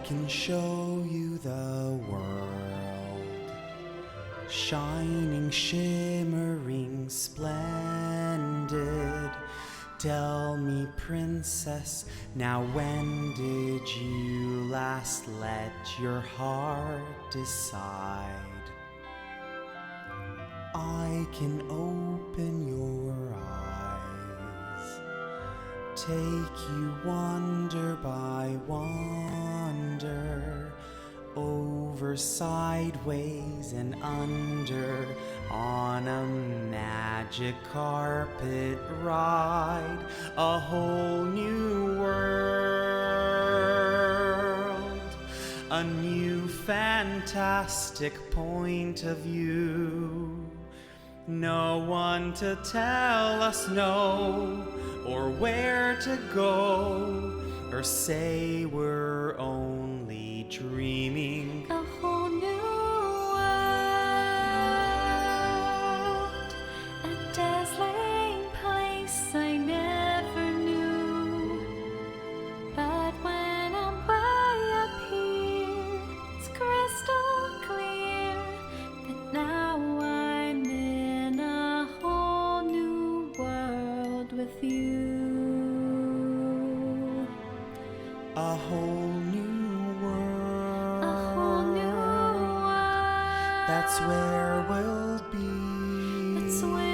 can show you the world, shining, shimmering, splendid. Tell me, princess, now when did you last let your heart decide? I can open your eyes, take you wonder by wonder, over, sideways, and under, on a magic carpet ride, a whole new world, a new fantastic point of view. No one to tell us no, or where to go, or say we're only dreaming. A whole new world, a dazzling place I never knew. But when I'm way up here, it's crystal clear that now I'm in a whole new world with you. A whole new world, A whole new world. that's where we'll be. That's where